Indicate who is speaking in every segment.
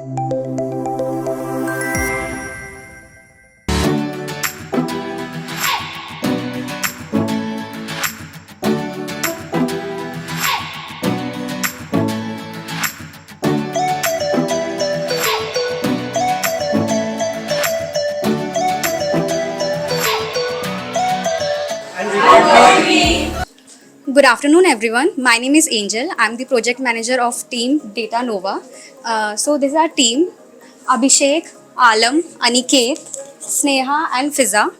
Speaker 1: Good afternoon, everyone. My name is Angel. I'm the project manager of Team Data Nova. So this is our team: Abhishek, Alam, Aniket, Sneha, and Fiza.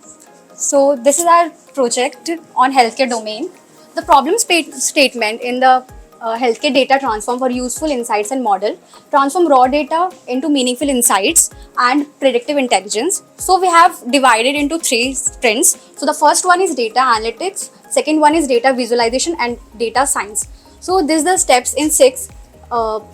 Speaker 1: So this is our project on healthcare domain. The problem statement in the healthcare data transform for useful insights and model, transform raw data into meaningful insights and predictive intelligence. So we have divided into three sprints. So the first one is data analytics, second one is data visualization and data science. So these are the steps in six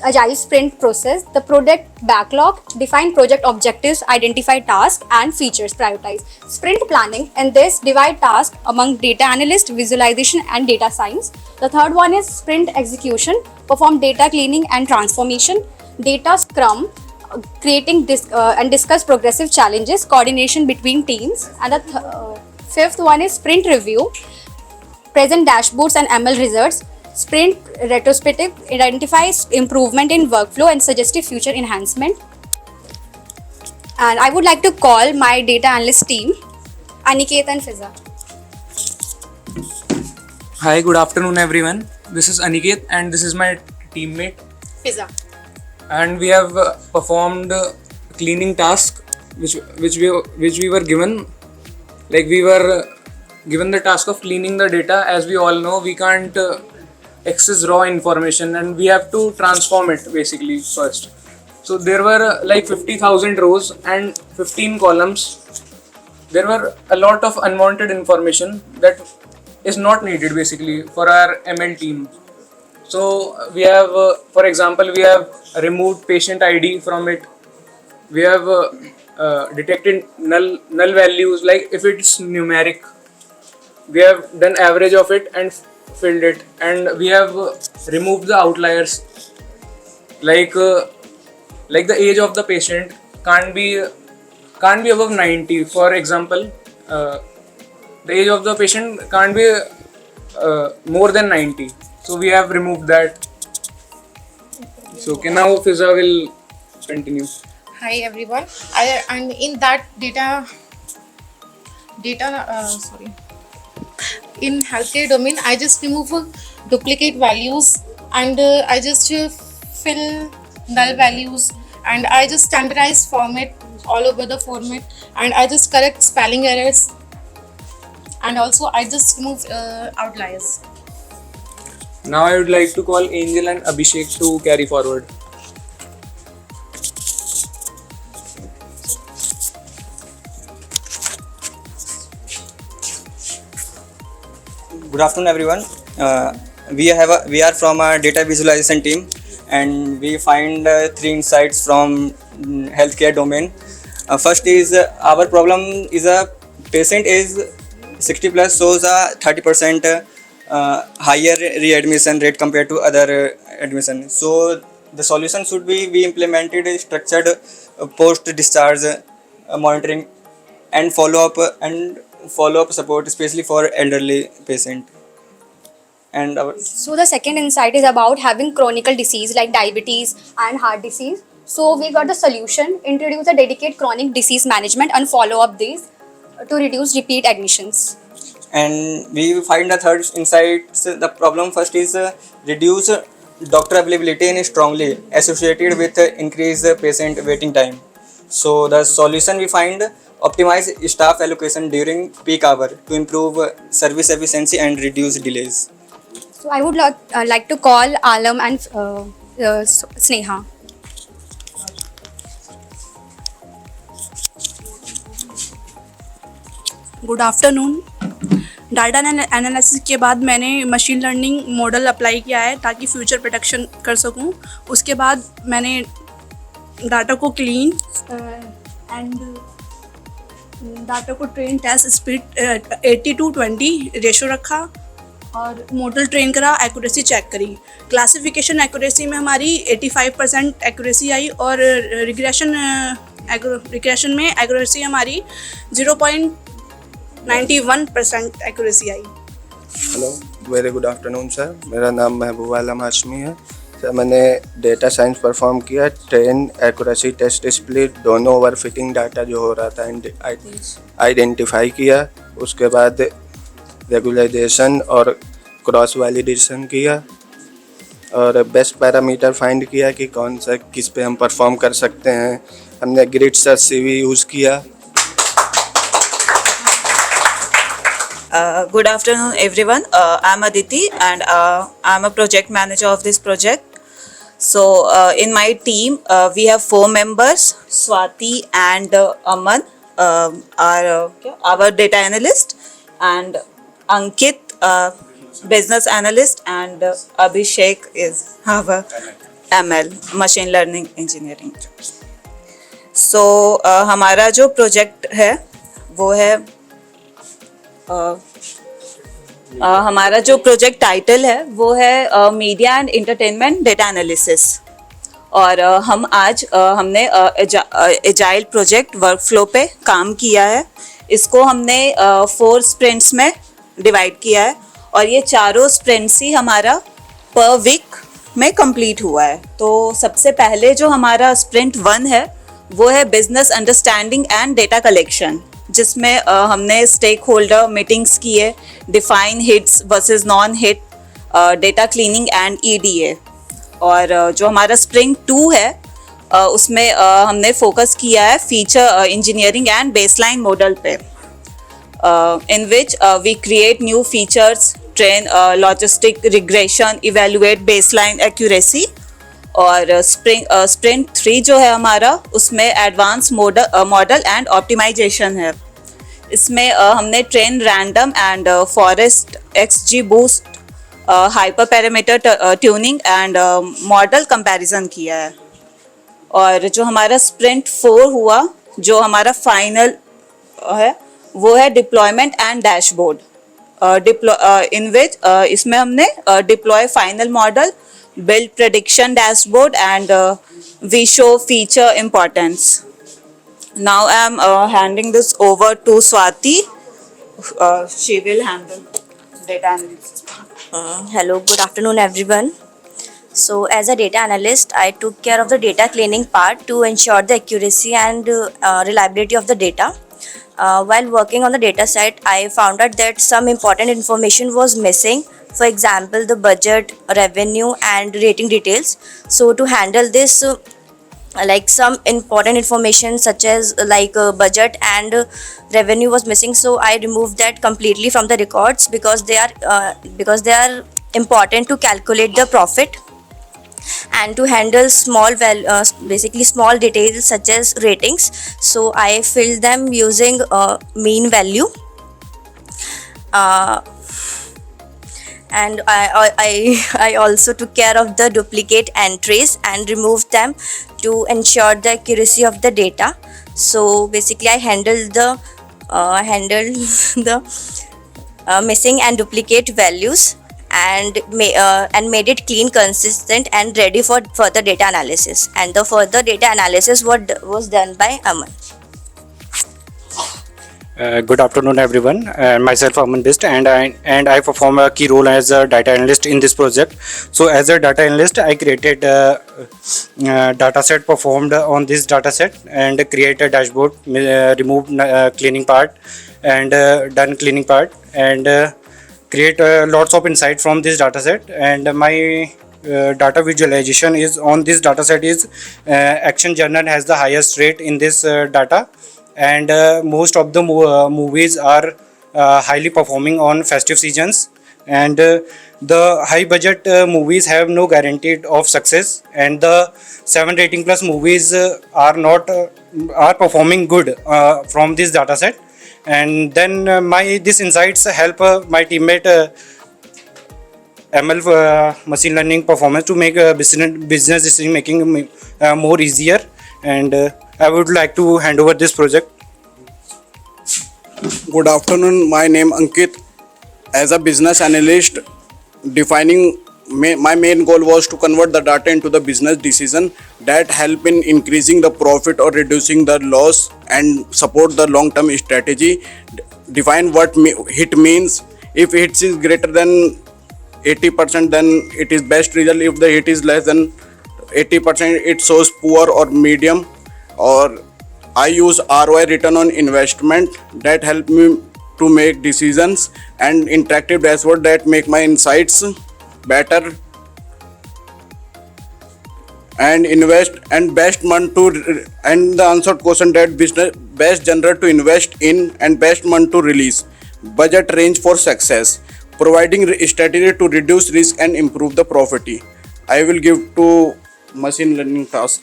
Speaker 1: agile sprint process. The product backlog, define project objectives, identify tasks and features, prioritize. Sprint planning, and this divide tasks among data analyst, visualization and data science. The third one is sprint execution, perform data cleaning and transformation. Data scrum, creating and discuss progressive challenges, coordination between teams. And the fifth one is sprint review, present dashboards and ML results. Sprint retrospective, identifies improvement in workflow and suggestive future enhancement. And I would like to call my data analyst team, Aniket and Fiza.
Speaker 2: Hi, good afternoon everyone. This is Aniket and this is my teammate
Speaker 1: Fiza.
Speaker 2: And we have performed cleaning task which we were given. Like we were given the task of cleaning the data. As we all know, we can't access raw information and we have to transform it basically first. So there were like 50,000 rows and 15 columns. There were a lot of unwanted information that is not needed basically for our ML team. So we have, for example, we have removed patient ID from it. We have detected null values, like if it's numeric. We have done average of it and filled it, and we have removed the outliers, like the age of the patient can't be above 90. For example, the age of the patient can't be more than 90. So we have removed that. So okay, now Fiza will continue.
Speaker 3: Hi everyone. And in that in healthcare domain, I just remove duplicate values and I just fill null values, and I just standardize format all over the format, and I just correct spelling errors, and also I just remove outliers.
Speaker 2: Now I would like to call Angel and Abhishek to carry forward.
Speaker 4: Good afternoon, everyone. We are from a data visualization team, and we find three insights from healthcare domain. First is our problem is a patient is 60 plus shows a 30% higher readmission rate compared to other admission. So the solution should be we implemented a structured post discharge monitoring and follow up support, especially for elderly patient. And
Speaker 1: So the second insight is about having chronic disease like diabetes and heart disease. So we got the solution: introduce a dedicated chronic disease management and follow up these to reduce repeat admissions.
Speaker 4: And we find the third insight. The problem first is reduce doctor availability and strongly associated with increased patient waiting time. So the solution we find: optimize staff allocation during peak hour to improve service efficiency and reduce delays.
Speaker 1: So I would like to call Alam and Sneha.
Speaker 5: Good afternoon. Data analysis के बाद मैंने machine learning model apply किया है ताकि future protection कर सकूं। उसके बाद मैंने डाटा को क्लीन एंड डाटा को ट्रेन टेस्ट स्पीड 80-20 रेशो रखा और मॉडल ट्रेन करा, एक्यूरेसी चेक करी। क्लासिफिकेशन एक्यूरेसी में हमारी 85% एक्यूरेसी आई और रिग्रेशन में एक्यूरेसी हमारी 0.91% एक्यूरेसी आई।
Speaker 6: Hello, very good afternoon sir. मेरा नाम महबूब आलम हाशमी है सर। मैंने डेटा साइंस परफॉर्म किया। ट्रेन, एक्यूरेसी, टेस्ट स्प्लिट दोनों ओवरफिटिंग डाटा जो हो रहा था आइडेंटिफाई किया। उसके बाद रेगुलराइजेशन और क्रॉस वैलिडेशन किया और बेस्ट पैरामीटर फाइंड किया कि कौन सा किस पे हम परफॉर्म कर सकते हैं। हमने ग्रिड सर्च CV यूज़ किया।
Speaker 7: Good afternoon, everyone. I'm Aditi, and I'm a project manager of this project. So, in my team, we have 4 members: Swati and Aman, our data analyst, and Ankit, business analyst, and Abhishek is our ML, machine learning engineering. So, हमारा जो project है वो है हमारा जो project title है वो है media and entertainment data analysis. और हम आज हमने एजाइल प्रोजेक्ट वर्कफ्लो पे काम किया है। इसको हमने 4 स्प्रिंट्स में डिवाइड किया है और ये चारों स्प्रिंट्स ही हमारा पर वीक में कंप्लीट हुआ है। तो सबसे पहले जो हमारा स्प्रिंट 1 है वो है business understanding and data collection, जिसमें हमने स्टेक होल्डर मीटिंग्स किए, define hits versus non hit, data cleaning and EDA। और जो हमारा स्प्रिंट 2 है उसमें हमने फोकस किया है feature engineering and baseline model पे, in which we create new features, train logistic regression, evaluate baseline accuracy। और स्प्रिंट 3 जो है हमारा उसमें एडवांस मॉडल एंड ऑप्टिमाइजेशन है। इसमें हमने train random and forest XGBoost, hyper parameter tuning and model comparison किया है। और जो हमारा स्प्रिंट 4 हुआ, जो हमारा फाइनल है वो है डिप्लॉयमेंट एंड डैशबोर्ड, इन विच इसमें हमने deploy final model, build prediction dashboard, and we show feature importance. Now I am handing this over to Swati. She will handle data analysis.
Speaker 8: Hello, good afternoon, everyone. So, as a data analyst, I took care of the data cleaning part to ensure the accuracy and reliability of the data. While working on the data set, I found out that some important information was missing. For example, the budget, revenue, and rating details. So, to handle this, like some important information such as budget and revenue was missing, so I removed that completely from the records because they are important to calculate the profit. And to handle basically small details such as ratings, so I filled them using mean value. And I also took care of the duplicate entries and removed them to ensure the accuracy of the data. So basically I handled the missing and duplicate values and made it clean, consistent, and ready for further data analysis. And the further data analysis was done by Aman.
Speaker 9: Good afternoon, everyone. Myself Aman Bist, and I perform a key role as a data analyst in this project. So, as a data analyst, I created a data set, performed on this data set, and create a dashboard, removed cleaning part, and done cleaning part, and create lots of insight from this data set. And my data visualization is on this data set is Action Journal has the highest rate in this data. And most of the movies are highly performing on festive seasons, and the high budget movies have no guarantee of success, and the 7 rating plus movies are performing good from this data set. And then this insights help my teammate ML machine learning performance to make business decision making more easier. And I would like to hand over this project.
Speaker 10: Good afternoon, my name Ankit, as a business analyst, my main goal was to convert the data into the business decision that help in increasing the profit or reducing the loss and support the long-term strategy. Define what hit means. If hit is greater than 80%, then it is best result. If the hit is less than 80%, it shows poor or medium. Or I use ROI, return on investment, that help me to make decisions, and interactive dashboard that make my insights better. And invest and best month to and the answered question that business best genre to invest in and best month to release. Budget range for success. Providing strategy to reduce risk and improve the profit. I will give to machine learning task.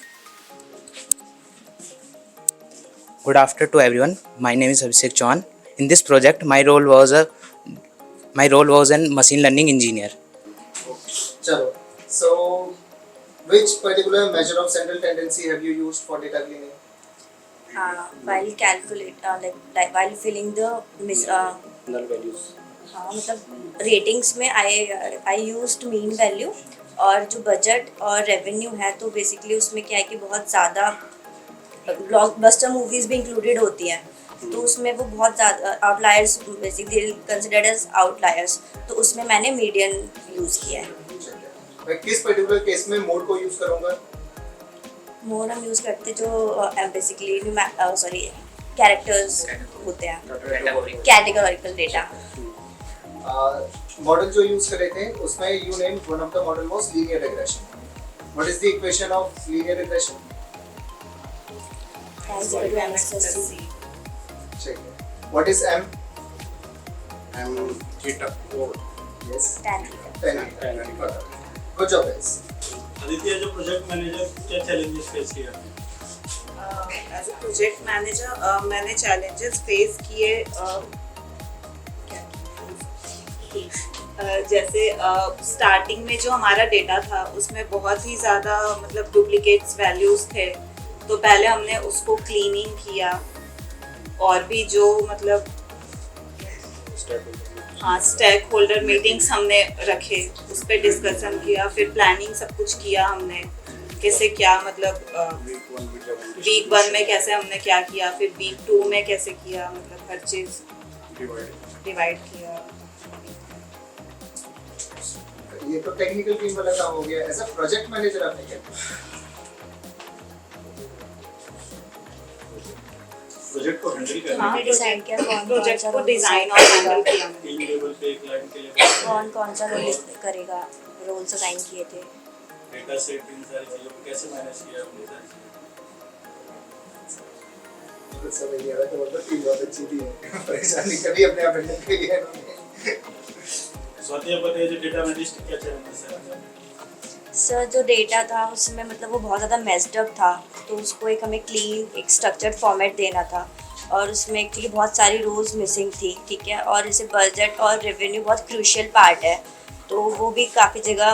Speaker 11: Good afternoon to everyone. My name is Abhishek Chauhan. In this project, my role was a machine learning engineer.
Speaker 12: Chalo. So, which particular measure of central tendency have you used for data cleaning?
Speaker 8: While calculate while filling the
Speaker 9: null values.
Speaker 8: हाँ मतलब ratings में I used mean value, और जो budget और revenue है तो basically उसमें क्या है कि बहुत ज़्यादा ब्लॉकबस्टर मूवीज भी इंक्लूडेड होती हैं, तो उसमें वो बहुत ज़्यादा outliers basically considered as outliers, तो उसमें मैंने मीडियन यूज़ किया है.
Speaker 12: मैं किस पर्टिकुलर केस में मोड को यूज करूंगा?
Speaker 8: मोड हम यूज़ करते जो बेसिकली कैरेक्टर्स होते हैं, कैटेगोरिकल डेटा.
Speaker 12: मॉडल जो यूज कर रहे थे उसमें you name one of the model was linear regression. What is the equation of linear regression? What is M?
Speaker 6: M theta 4.
Speaker 12: Yes.
Speaker 8: Tan theta.
Speaker 12: Good job, guys.
Speaker 13: Aditya, जो project manager, क्या challenges face किया?
Speaker 7: As a project manager मैंने challenges face किए, जैसे starting में जो हमारा data था उसमें बहुत ही ज़्यादा मतलब डुप्लीकेट्स वैल्यूज़ थे, तो पहले हमने उसको क्लीनिंग किया, और भी जो मतलब हाँ स्टेक होल्डर मीटिंग्स हमने रखे, उस पर डिस्कशन किया, फिर प्लानिंग सब कुछ किया हमने, कैसे क्या मतलब वीक 1 में कैसे हमने क्या किया, फिर वीक 2 में कैसे किया, मतलब हर चीज़ डिवाइड किया.
Speaker 12: ये तो टेक्निकल टीम वाला काम हो गया. एज अ प्रोजेक्ट मैनेजर आपने क्या किया?
Speaker 13: प्रोजेक्ट को हैंडल करना,
Speaker 8: हमने डिसाइड किया
Speaker 7: प्रोजेक्ट को डिजाइन और हैंडल किया,
Speaker 13: टीम लेवल पे क्लाइंट के लिए
Speaker 8: कौन सा रोल करेगा, रोल्स असाइन किए थे.
Speaker 13: डेटा सेट इन सारी चीजों को कैसे मैनेज किया हमने.
Speaker 12: कुछ समझ नहीं आ रहा तो मतलब टीम बहुत अच्छी थी. परेशानी कभी अपने आप हैंडल कर लिया इन्होंने.
Speaker 13: स्वाति, आप बताइए, जो डेटा एनालिस्ट क्या चैलेंजेस है?
Speaker 8: सर जो डेटा था उसमें मतलब वो बहुत ज़्यादा मेस्ड अप था, तो उसको एक हमें क्लीन एक स्ट्रक्चर्ड फॉर्मेट देना था, और उसमें एक्चुअली बहुत सारी रोज मिसिंग थी. ठीक है, और जैसे बजट और रेवेन्यू बहुत क्रूशियल पार्ट है, तो वो भी काफ़ी जगह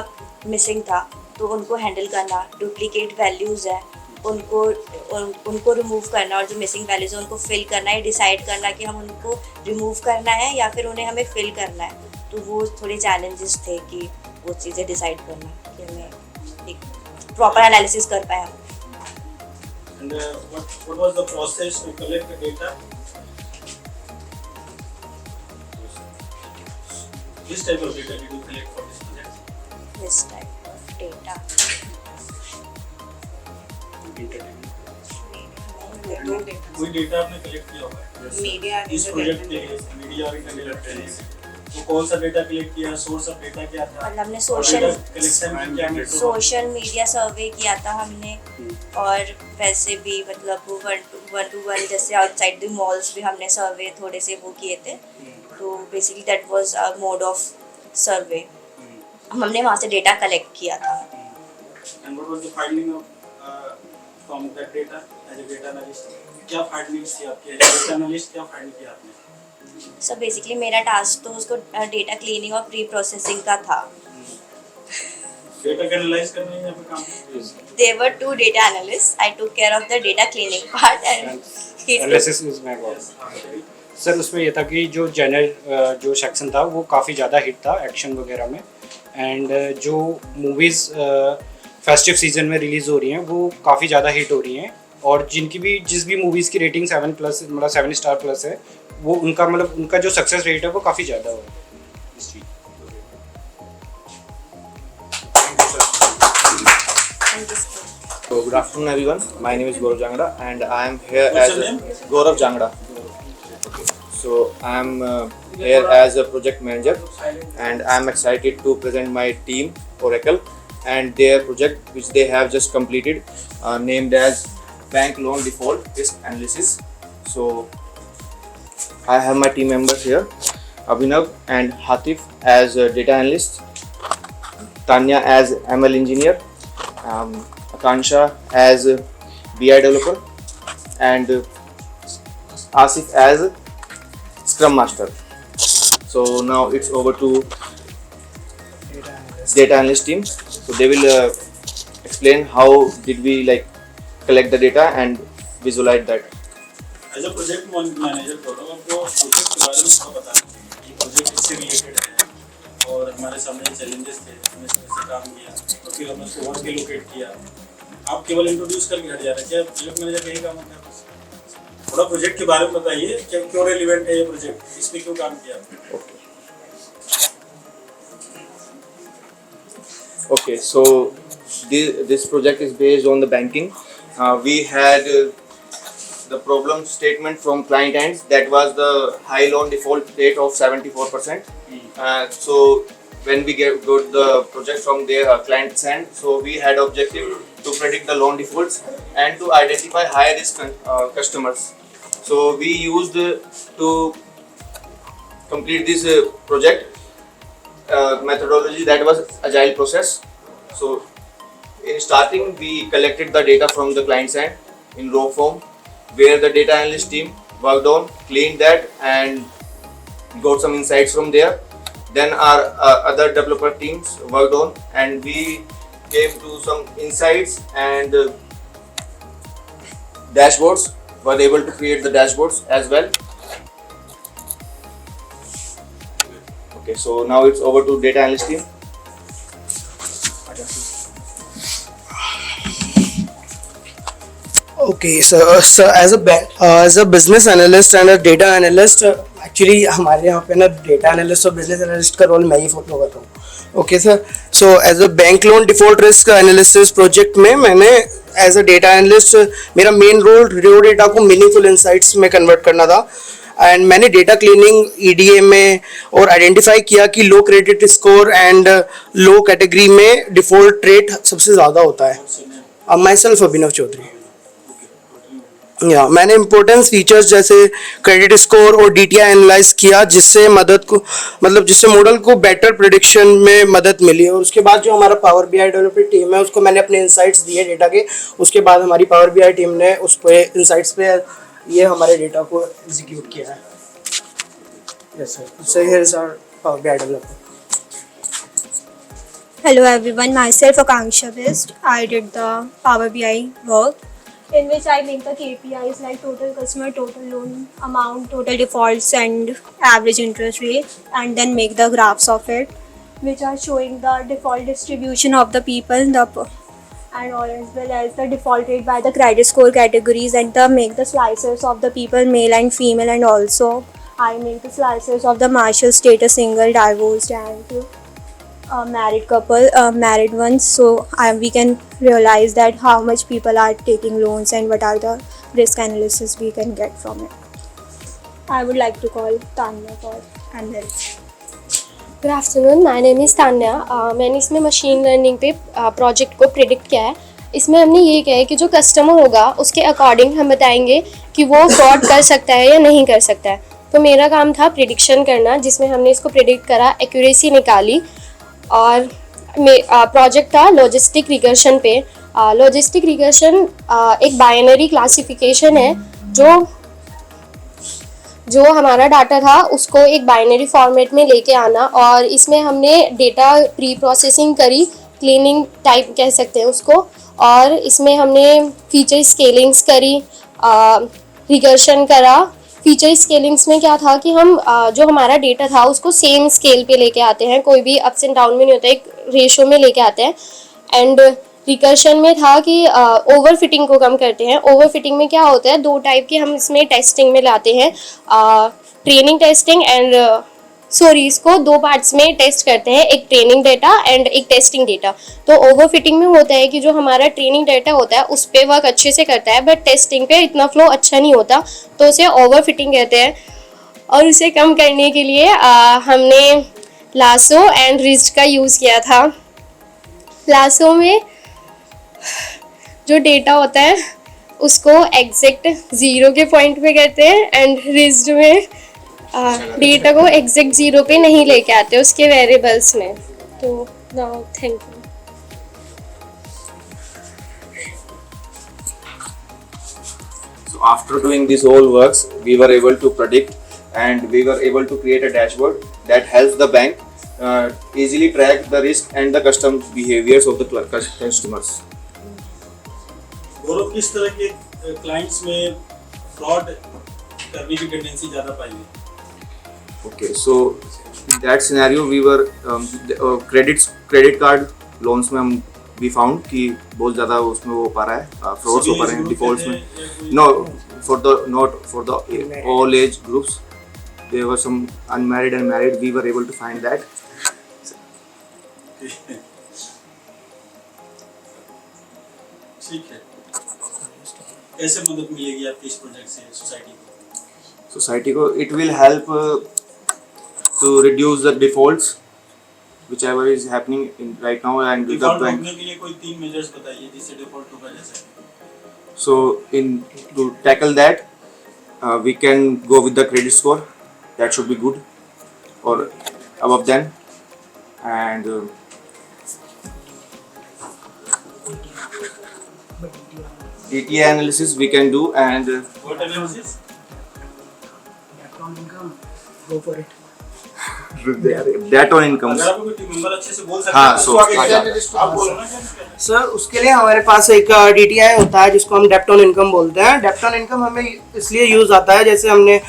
Speaker 8: मिसिंग था, तो उनको हैंडल करना, डुप्लीकेट वैल्यूज़ है उनको रिमूव करना, और जो मिसिंग वैल्यूज़ है उनको फिल करना है, डिसाइड करना कि हम उनको रिमूव करना है या फिर उन्हें हमें फिल करना है. तो वो थोड़े चैलेंजेस थे कि वो चीज़ें डिसाइड करना कि हमें एक प्रॉपर एनालिसिस कर पाए हम.
Speaker 13: And what was the process to collect the data? Which type of data did you collect for this project?
Speaker 8: This type of data.
Speaker 13: कोई डेटा आपने कलेक्ट किया होगा
Speaker 7: मीडिया
Speaker 13: इस प्रोजेक्ट के लिए, मीडिया और इंटरनेट, तो कौन सा डेटा कलेक्ट किया, सोर्स ऑफ डेटा क्या था,
Speaker 8: मतलब हमने सोशल मीडिया सर्वे किया था हमने, और वैसे भी मतलब 1-to-1 जैसे आउटसाइड द मॉल्स भी हमने सर्वे थोड़े से वो किए थे. तो basically that was a mode of survey, हमने वहाँ से डेटा कलेक्ट किया था.
Speaker 13: And what was the finding of from that data as a data analyst? क्या फाइंडिंग्स थी आपके एज अ डेटा एनालिस्ट, क्या फाइंड किया आपने?
Speaker 8: सो बेसिकली मेरा टास्क तो उसको डेटा क्लीनिंग और प्री प्रोसेसिंग का था.
Speaker 13: डेटा को एनालाइज करना ही यहाँ पे काम है.
Speaker 8: There were 2 data analysts. I took care of the data cleaning part and
Speaker 9: Analysis is my work. Sir उसमें ये था कि जो जनरल जो सेक्शन था वो काफ़ी ज़्यादा हिट था एक्शन वगैरह में, एंड जो मूवीज़ फेस्टिव सीजन में रिलीज़ हो रही हैं वो काफ़ी ज़्यादा हिट हो रही हैं, और जिस भी मूवीज़ की रेटिंग 7+ मतलब 7 स्टार प्लस है, वो उनका जो सक्सेस रेट है वो काफ़ी ज़्यादा हो इस चीज़।
Speaker 14: So good afternoon everyone. My name is Gaurav Jangda and I am here as Gaurav Jangda. So I am here as a project manager and I am excited to present my team Oracle and their project which they have just completed named as Bank Loan Default Risk Analysis. So I have my team members here, Abhinav and Hatif as data analyst, Tanya as ML engineer, Akansha as BI developer and Asif as Scrum Master. So now it's over to data analyst team. So they will explain how did we collect the data and visualize that.
Speaker 13: As a project manager आपको project के बारे में थोड़ा बताना चाहिए कि project किससे related है और हमारे सामने चैलेंजेस थे, हमने इसमें काम किया और फिर हमने उसको वर्क एलोकेट किया। आप केवल इंट्रोड्यूस करके हट जा रहे हैं, क्या प्रोजेक्ट मैनेजर का यही काम होता है? थोड़ा प्रोजेक्ट के बारे में बताइए, क्यों रेलिवेंट है ये प्रोजेक्ट, इस पर क्यों काम किया?
Speaker 14: Okay, so this project is based on the banking. We had the problem statement from client ends, that was the high loan default rate of 74%. So when we got the project from their client's end, so we had objective to predict the loan defaults and to identify high risk customers. So we used to complete this project methodology that was agile process. So in starting we collected the data from the client's end in raw form, where the data analyst team worked on, cleaned that and got some insights from there. Then our other developer teams worked on and we came to some insights and dashboards, were able to create the dashboards as well. Okay, so now it's over to data analyst team.
Speaker 15: Okay, so as a business analyst and a data analyst, actually हमारे यहाँ पे ना data analyst और business analyst का role मैं ही follow कर रहा हूँ. Okay sir, so as a bank loan default risk analysis project में मैंने as a data analyst मेरा main role raw data को meaningful insights में convert करना था. एंड मैंने डेटा क्लीनिंग EDA में और आइडेंटिफाई किया कि low credit score and low category में डिफॉल्ट रेट सबसे ज़्यादा होता है. Myself Abhinav Chaudhary. मैंने इम्पोर्टेंस फीचर्स जैसे क्रेडिट स्कोर और DTI एनालाइज किया, जिससे जिससे मॉडल को बेटर प्रेडिक्शन में मदद मिली. और उसके बाद जो हमारा पावर BI डेवलपर टीम है उसको मैंने अपने इंसाइट्स दिए डेटा के. उसके बाद हमारी पावर BI टीम ने उस पे इंसाइट्स पे ये हमारे डेटा को एग्जीक्यूट किया है. Yes sir. So here is our power BI developer.
Speaker 16: Hello everyone, myself Akansha Best. I did the Power BI work in which I make the KPIs like total customer, total loan amount, total defaults and average interest rate, and then make the graphs of it which are showing the default distribution of the people, and all as well as the default rate by the credit score categories, and make the slices of the people male and female, and also I make the slices of the marital status, single, divorced and married couple, married ones, so we can realize that how much people are taking loans and what are the risk analysis we can get from it. I would like to call Tanya for analysis.
Speaker 17: Good afternoon, my name is Tanya. मैंने इसमें machine learning पे project को predict किया है. इसमें हमने ये किया है कि जो कस्टमर होगा उसके अकॉर्डिंग हम बताएंगे कि वो फ्रॉड कर सकता है या नहीं कर सकता है. तो मेरा काम था प्रिडिक्शन करना, जिसमें हमने इसको प्रिडिक्ट करा, एक्यूरेसी निकाली. और प्रोजेक्ट था लॉजिस्टिक रिकर्शन पे. लॉजिस्टिक रिकर्शन एक बाइनरी क्लासिफिकेशन है जो हमारा डाटा था उसको एक बाइनरी फॉर्मेट में लेके आना, और इसमें हमने डेटा प्री प्रोसेसिंग करी, क्लीनिंग टाइप कह सकते हैं उसको, और इसमें हमने फीचर स्केलिंग्स करी, रिकर्शन करा, फीचर स्केलिंग्स में क्या था कि हम जो हमारा डेटा था उसको सेम स्केल पे लेके आते हैं, कोई भी अप्स एंड डाउन में नहीं होता, एक रेशो में लेके आते हैं। एंड रिकर्शन में था कि ओवर फिटिंग को कम करते हैं। ओवर फिटिंग में क्या होता है, 2 टाइप की हम इसमें टेस्टिंग में लाते हैं, ट्रेनिंग टेस्टिंग एंड इसको 2 पार्ट्स में टेस्ट करते हैं, एक ट्रेनिंग डेटा एंड एक टेस्टिंग डेटा। तो ओवर फिटिंग में होता है कि जो हमारा ट्रेनिंग डेटा होता है उस पर वर्क अच्छे से करता है, बट टेस्टिंग पे इतना फ्लो अच्छा नहीं होता, तो उसे ओवर फिटिंग कहते हैं। और उसे कम करने के लिए हमने लासो एंड रिस्ट का यूज़ किया था। लासो में जो डेटा होता है उसको एग्जैक्ट 0 के पॉइंट पे करते हैं, एंड रिस्ट में डेटा को एग्जैक्ट 0 पे नहीं लेके आते उसके वेरिएबल्स में। तो now thank you.
Speaker 14: So after doing this all works, we were able to predict and we were able to create a dashboard that helps the bank easily track the risk and the custom behaviors of the customers.
Speaker 13: गौरव, किस तरह के clients में fraud करने की tendency ज़्यादा पाई गई?
Speaker 14: Okay, so in that scenario we were credit card loans में हम we found कि बहुत ज़्यादा उसमें वो पा रहा है, frauds हो पा रहे हैं defaults में. No, not for the all age groups. There were some unmarried and married. We were able to find that.
Speaker 13: ठीक है, कैसे मदद मिलेगी आपकी इस प्रोजेक्ट से सोसाइटी को?
Speaker 14: Society को it will help to reduce the defaults whichever is happening in right now and with the
Speaker 13: default
Speaker 14: bank.
Speaker 13: रोकने के लिए कोई 3 मेजर्स बताइए जिससे डिफॉल्ट रोका जा सके।
Speaker 14: So to tackle that, we can go with the credit score. That should be good or above then, and DTA analysis we can do and
Speaker 13: What analysis?
Speaker 15: Go for it.
Speaker 14: that on income.
Speaker 13: अगर आपको कोई team member अच्छे से बोल सकते
Speaker 14: हाँ,
Speaker 13: हैं
Speaker 14: so
Speaker 13: तो आगे आप बोलो ना क्या?
Speaker 15: सर उसके लिए हमारे पास एक DTI होता है जिसको हम डेप्ट ऑन इनकम बोलते हैं। डेप्ट ऑन इनकम हमें इसलिए यूज़ आता है जैसे हमने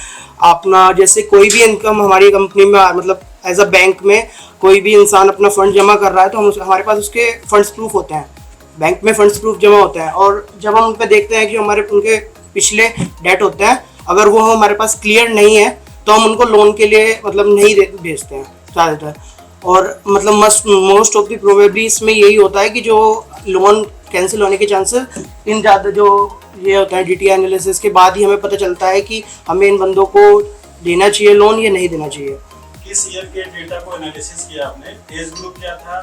Speaker 15: अपना जैसे कोई भी इनकम हमारी कंपनी में मतलब एज अ बैंक में कोई भी इंसान अपना फंड जमा कर रहा है तो हम हमारे पास उसके फंड्स प्रूफ होते हैं, बैंक में फंड्स प्रूफ जमा होते हैं। और जब हम उन पर देखते हैं कि हमारे उनके पिछले डेट होते हैं, अगर वो हमारे पास क्लियर नहीं है तो हम उनको लोन के लिए मतलब नहीं भेजते हैं ज़्यादातर। और मतलब मोस्ट ऑफ द प्रोबेबली इसमें यही होता है कि जो लोन कैंसिल होने के चांसेस इन ज़्यादा जो ये होता है DTA एनालिसिस के बाद ही हमें पता चलता है कि हमें इन बंदों को देना चाहिए लोन या नहीं देना चाहिए।
Speaker 13: किस ईयर के डेटा को एनालिसिस किया आपने? एज ग्रुप क्या था?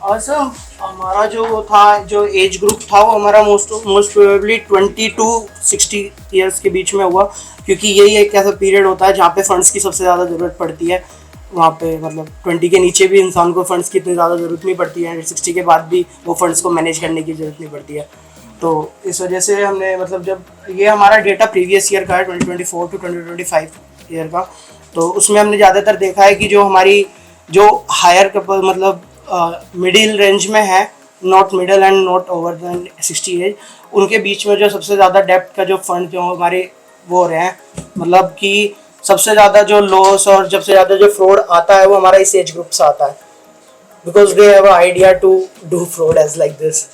Speaker 15: और सर हमारा जो था जो एज ग्रुप था वो हमारा मोस्ट प्रोबेबली 20 to 60 ईयर्स के बीच में हुआ, क्योंकि यही एक ऐसा पीरियड होता है जहाँ पे फंड्स की सबसे ज़्यादा ज़रूरत पड़ती है। वहाँ पे मतलब 20 के नीचे भी इंसान को फंड्स की इतनी ज़्यादा ज़रूरत नहीं पड़ती है, 60 के बाद भी वो फंड्स को मैनेज करने की ज़रूरत नहीं पड़ती है। तो इस वजह से हमने मतलब जब ये हमारा डेटा प्रीवियस ईयर का है 2024 to 2025 ईयर का, तो उसमें हमने ज़्यादातर देखा है कि जो हमारी जो हायर मतलब मिडिल रेंज में है, not middle and not over than 60 age, उनके बीच में जो सबसे ज़्यादा डेप्ट का जो फंड जो हमारे वो हो रहे हैं, मतलब कि सबसे ज़्यादा जो लॉस और सबसे ज़्यादा जो फ्रॉड आता है वो हमारा इस एज ग्रुप से आता है, because they have a idea to do fraud as like this.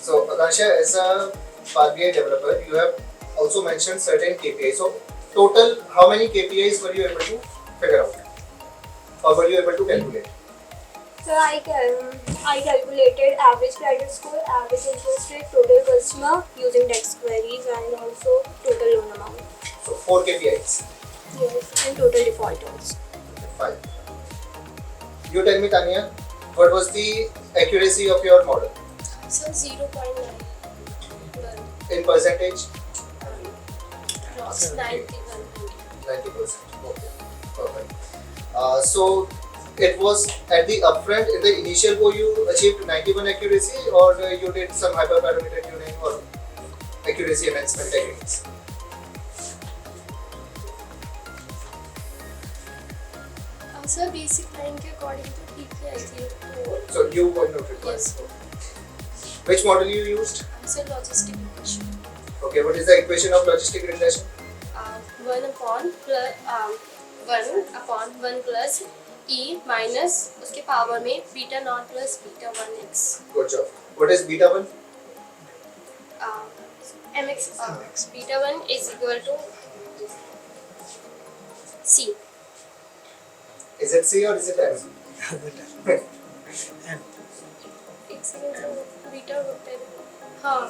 Speaker 12: So Akansha, as a Power BI developer, you have also mentioned certain KPIs. So total, how many KPIs were you able to figure out, or were you able to calculate?
Speaker 16: So I calculated average credit score, average interest rate, total customer using DEX queries, and also total loan amount.
Speaker 12: So 4 KPIs.
Speaker 16: Yes, and total default also.
Speaker 12: 5. You tell me, Tanya, what was the accuracy of your model
Speaker 17: So 0.9
Speaker 12: in percentage?
Speaker 17: Gross 91.
Speaker 12: 90%. Okay, perfect. So it was at the upfront in the initial go you achieved 91 accuracy, or you did some hyperparameter tuning or accuracy enhancement techniques?
Speaker 17: Sir, basic line के according to ठीक ही आई थी।
Speaker 12: So you were not required.
Speaker 17: Yes.
Speaker 12: Which model you used?
Speaker 17: It's a logistic regression.
Speaker 12: Okay, what is the equation of logistic regression?
Speaker 17: 1 upon 1 plus e minus उसके power में beta naught plus beta 1x.
Speaker 12: Good job. What is beta 1?
Speaker 17: Mx beta 1 is equal to c.
Speaker 12: Is it C or is it M?
Speaker 17: X equal to beta होता है. हाँ.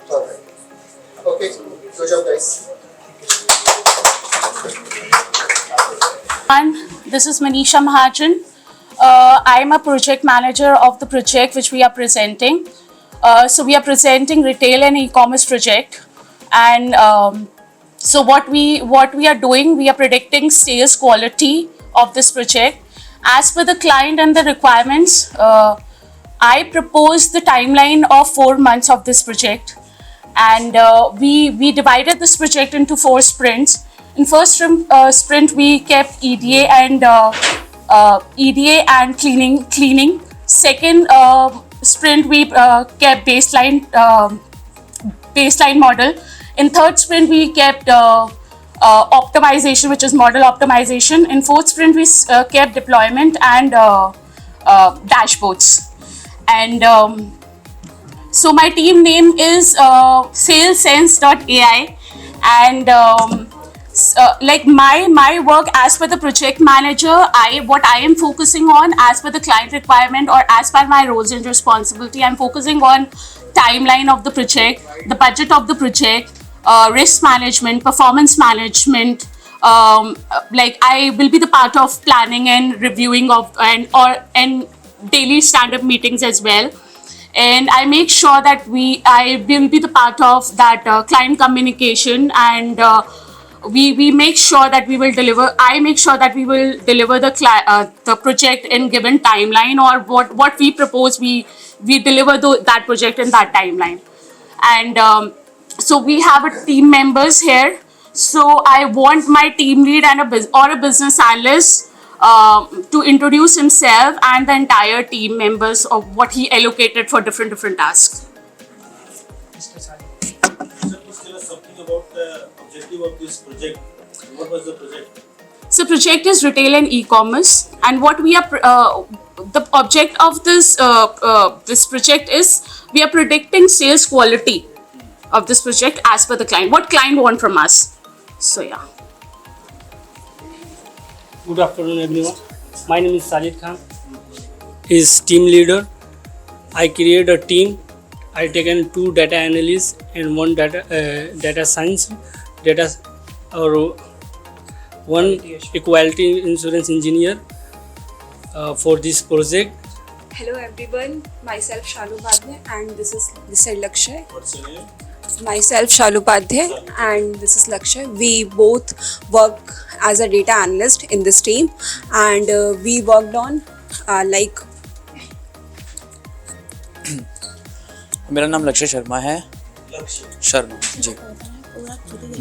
Speaker 12: Perfect. Okay, good job guys.
Speaker 18: This is Manisha Mahajan. I am a project manager of the project which we are presenting. So we are presenting retail and e-commerce project, and so what we are doing, we are predicting sales quality of this project as per the client and the requirements. I proposed the timeline of 4 months of this project, and we divided this project into 4 sprints. In first sprint, we kept EDA and cleaning. Second sprint, we kept baseline model. In third sprint, we kept optimization, which is model optimization. In fourth sprint, we kept deployment and dashboards. And so my team name is SalesSense.ai, and like my work as per the project manager, what I am focusing on as per the client requirement or as per my roles and responsibility, I'm focusing on timeline of the project, the budget of the project, risk management, performance management. Like I will be the part of planning and reviewing of and daily stand-up meetings as well. And I make sure that I will be the part of that client communication, and we make sure that we will deliver. I make sure that we will deliver the project in given timeline, or what we propose. We deliver that project in that timeline. And so we have a team members here. So I want my team lead and a business analyst to introduce himself and the entire team members of what he allocated for different tasks.
Speaker 13: Sir, please tell us something about the objective of this project. What was the project?
Speaker 18: So project is retail and e-commerce, and what we are the object of this this project is we are predicting sales quality of this project as per the client. What client want from us. So yeah.
Speaker 19: Good afternoon, everyone. My name is Sajid Khan. Is team leader. I create a team. I taken 2 data analysts and 1 data science, or 1 equality insurance engineer for this project.
Speaker 20: Hello everyone, myself Shalu Upadhyay and this is Lakshay.
Speaker 13: What's your name?
Speaker 20: Myself Shalu Upadhyay and this is Lakshay. We both work as a data analyst in this team, and we worked on like.
Speaker 11: मेरा नाम लक्ष्य शर्मा है। शर्मा जी।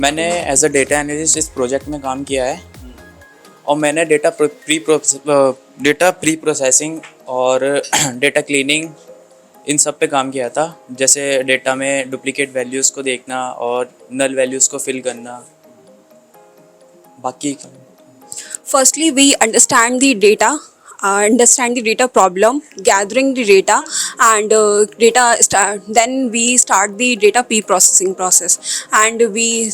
Speaker 11: मैंने as a data analyst इस project में काम किया है, और मैंने डेटा प्री प्रोसेसिंग और डेटा क्लीनिंग इन सब पे काम किया था। जैसे डेटा में डुप्लीकेट वैल्यूज़ को देखना और नल वैल्यूज़ को फिल करना। बाकी
Speaker 20: Firstly, we understand the data problem, gathering the data, and then we start the data pre-processing process, and we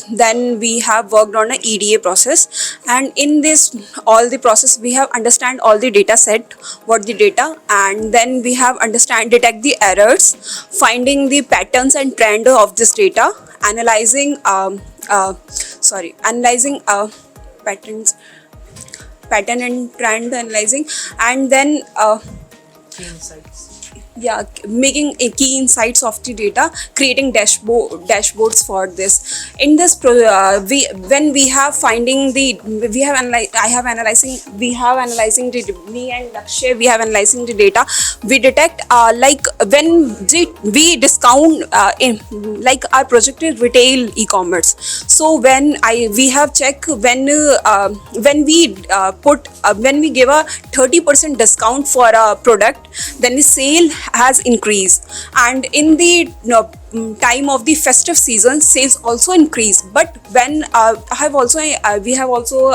Speaker 20: have worked on a EDA process, and in this all the process we have understand all the data set, what the data, and then we have detect the errors, finding the patterns and trend of this data, analyzing pattern and trend analyzing, and then making key insights of the data, creating dashboards for this. In this analyzing the data, we detect like when we discount like our project is retail e-commerce. So we have check when we give a 30% discount for a product, then the sale has increased, and in the time of the festive season, sales also increased. But when we have also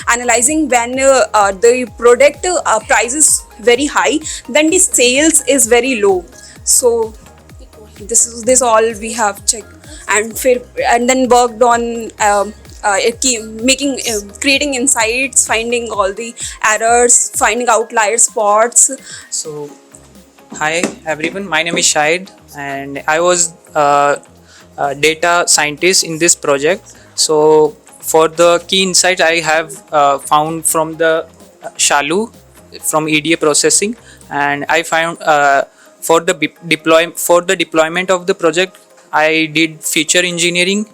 Speaker 20: analyzing when the product price is very high, then the sales is very low. So this all we have checked, and then worked on creating insights, finding all the errors, finding outlier spots.
Speaker 21: So, hi everyone, my name is Shahid and I was a data scientist in this project. So, for the key insights I have found from the Shalu from EDA processing, and I found for the deployment of the project I did feature engineering.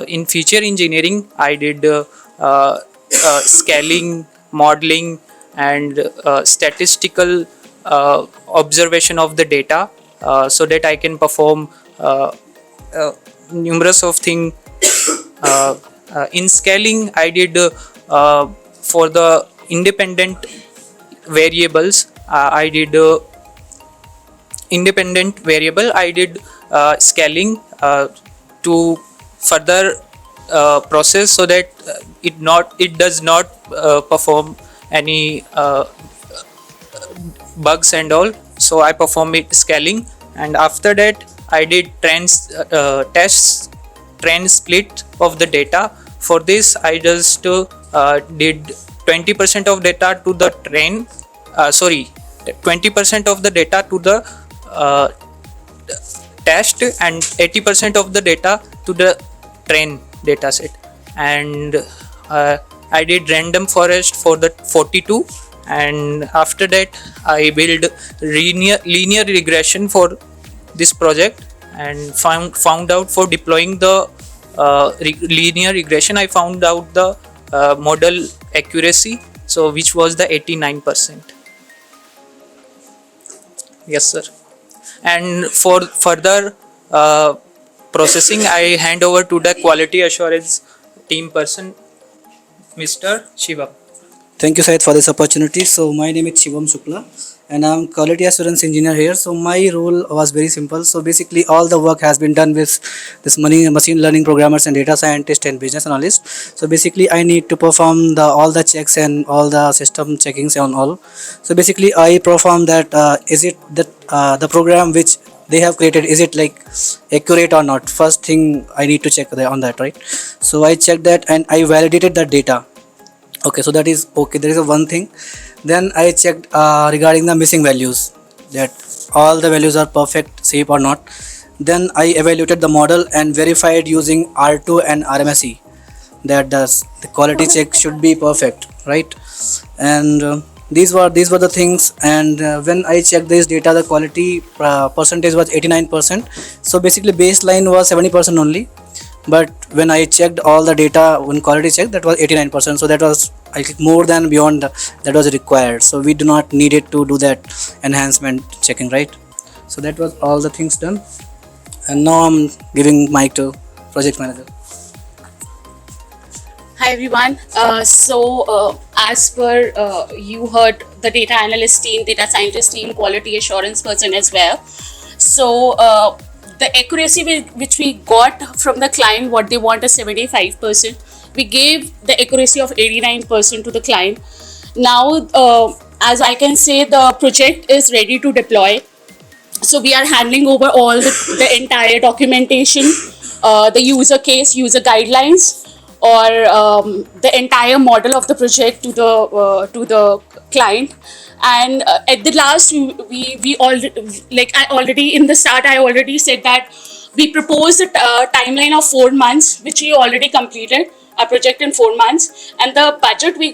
Speaker 21: In feature engineering, I did scaling, modeling, and statistical observation of the data, so that I can perform numerous of things. In scaling, I did for the independent variables. I did independent variable. I did scaling to further process so that it does not perform any bugs and all. So I perform it scaling, and after that I did trend split of the data. For this I just did 20% of data to the 20% of the data to the test, and 80% of the data to the train dataset. And I did random forest for the 42, and after that I build linear regression for this project, and found out for deploying the linear regression I found out the model accuracy, so which was the 89%. Yes sir. And for further processing I hand over to the quality assurance team person, Mr. Shivam.
Speaker 22: Thank you, Syed, for this opportunity. So my name is Shivam Shukla and I'm quality assurance engineer here. So my role was very simple. So basically all the work has been done with this machine learning programmers and data scientists and business analysts. So basically I need to perform all the checks and all the system checkings on all. So basically I perform that is it that the program which they have created, is it like accurate or not? First thing I need to check on that, right? So I checked that and I validated that data. Okay, so that is okay. There is one thing. Then I checked regarding the missing values, that all the values are perfect, safe or not. Then I evaluated the model and verified using R2 and RMSE that the quality check should be perfect, right? And these were the things. And when I checked this data, the quality percentage was 89%. So basically baseline was 70% only. But when I checked all the data when quality check, that was 89%. So that was I think more than beyond that was required. So we do not need it to do that enhancement checking, right? So that was all the things done. And now I'm giving mic to project manager.
Speaker 18: Hi everyone. As per you heard the data analyst team, data scientist team, quality assurance person as well. So the accuracy which we got from the client, what they want is 75%. We gave the accuracy of 89% to the client. Now, as I can say, the project is ready to deploy. So we are handing over all the entire documentation, the user case, user guidelines, or the entire model of the project to the client. And at the last, we already in the start I already said that we proposed a timeline of 4 months, which we already completed a project in 4 months, and the budget we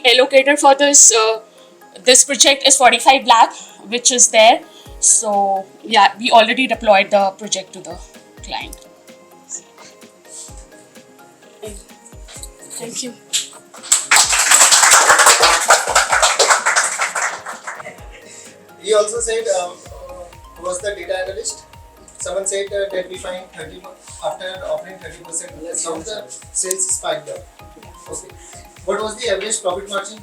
Speaker 18: allocated for this project is 45 lakh, which is there. So yeah, we already deployed the project to the client. Thank you.
Speaker 12: He also said, who was the data analyst? Someone said that we find 30 after offering 30% discount, the sales spiked up. Okay. What was the average profit margin?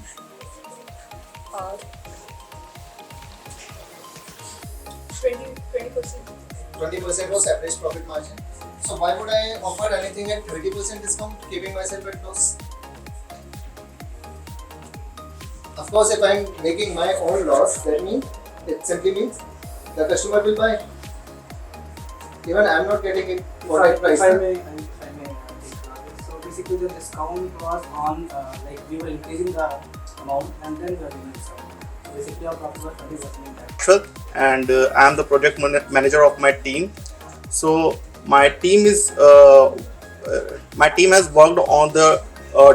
Speaker 5: 20%.
Speaker 12: 20% was average profit margin. So why would I offer anything at 30% discount, keeping myself at loss? Of course, if I'm making my own loss, that means it simply means the customer will buy. Even I'm not getting it for that price.
Speaker 22: If I may, so basically the discount was on like we were increasing the amount and then we were giving discount. So basically our profit was 20% in that.
Speaker 2: And I am the project manager of my team. So my team has worked on the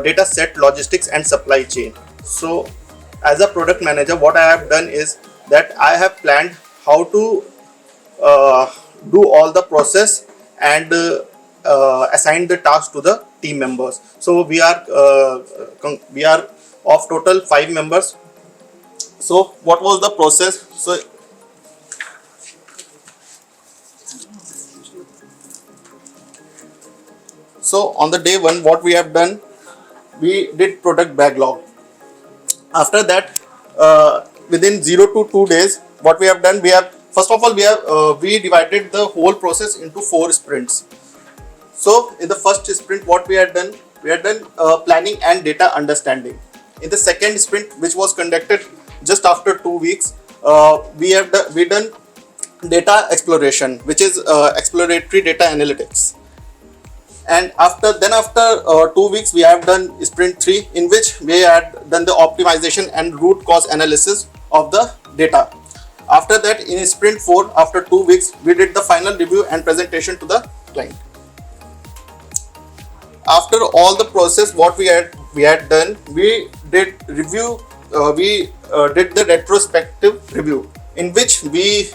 Speaker 2: data set logistics and supply chain. So as a product manager, what I have done is that I have planned how to do all the process and assign the task to the team members. So we are of total 5 members. So what was the process? So on the day one, what we have done, we did product backlog. After that, within 0 to 2 days, what we have done, first of all we divided the whole process into 4 sprints. So in the first sprint, what we had done planning and data understanding. In the second sprint, which was conducted just after 2 weeks, we done data exploration, which is exploratory data analytics. And after 2 weeks, we have done sprint 3, in which we had done the optimization and root cause analysis of the data. After that, in sprint 4, after 2 weeks, we did the final review and presentation to the client. After all the process, what we had done, we did review. We did the retrospective review, in which we